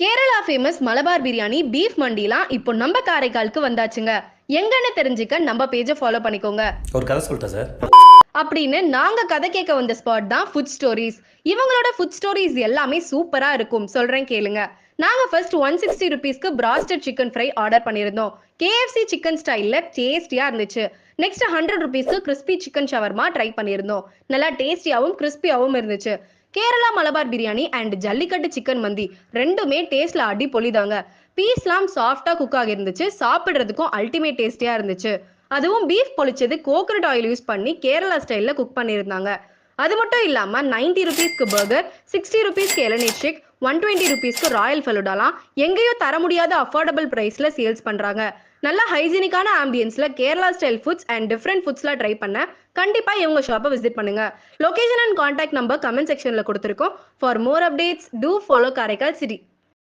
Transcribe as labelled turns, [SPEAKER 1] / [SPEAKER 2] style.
[SPEAKER 1] Kerala famous Malabar biryani beef மண்டிலாம் இப்போ நம்ம காரைக்காலுக்கு வந்தாச்சுங்க. எங்கன்னு தெரிஞ்சுக்க நம்ம பேஜை ஃபாலோ பண்ணிக்கோங்க.
[SPEAKER 2] ஒரு கதை சொல்லிட்டேன் சார்.
[SPEAKER 1] அப்படின்னு நாங்க கதை கேட்க வந்த ஸ்பாட் தான் ஃபுட் ஸ்டோரிஸ். இவங்களோட ஃபுட் ஸ்டோரிஸ் எல்லாமே சூப்பரா இருக்கும், சொல்றேன் கேளுங்க. நாங்க ஃபர்ஸ்ட் 160 ருபீஸ்க்கு பிராஸ்டட் சிக்கன் ஃப்ரை ஆர்டர் பண்ணியிருந்தோம். கேஎஃப்சி சிக்கன் ஸ்டைல்ல டேஸ்டியா இருந்துச்சு. நெக்ஸ்ட் 100 ருபீஸ்க்கு கிறிஸ்பி சிக்கன் ஷவர்மா ட்ரை பண்ணியிருந்தோம். நல்லா டேஸ்டியாவும் கிறிஸ்பியாவும் இருந்துச்சு. கேரளா மலபார் பிரியாணி அண்ட் ஜல்லிக்கட்டு சிக்கன் மந்தி ரெண்டுமே டேஸ்ட்ல அடிப்பொலிதாங்க. பீஸ்லாம் சாஃப்டா குக் ஆகிருந்துச்சு, சாப்பிடுறதுக்கும் அல்டிமேட் டேஸ்டியா இருந்துச்சு. அதுவும் பீஃப் பொழிச்சது கோகனட் ஆயில் யூஸ் பண்ணி கேரளா ஸ்டைல்ல குக் பண்ணியிருந்தாங்க. அது மட்டும் இல்லாம 90 ருபீஸ்க்கு பர்கர், 60 ருபீஸ்க்கு இளநீர் ஷேக், 120 ருபீஸ்க்கு ராயல் ஃபெலுடாலாம் எங்கேயும் தர முடியாத அஃபோர்டபுள் பிரைஸ்ல சேல்ஸ் பண்றாங்க. நல்ல ஹைஜீனிக்கான ஆம்பியன்ஸ்ல Kerala style foods and different ஃபுட்ஸ்லாம் ட்ரை பண்ண கண்டிப்பா இவங்க ஷாப்பை விசிட் பண்ணுங்க. Location and contact number comment செக்ஷன்ல கொடுத்துருக்கோம். For more updates do follow Karaikal city.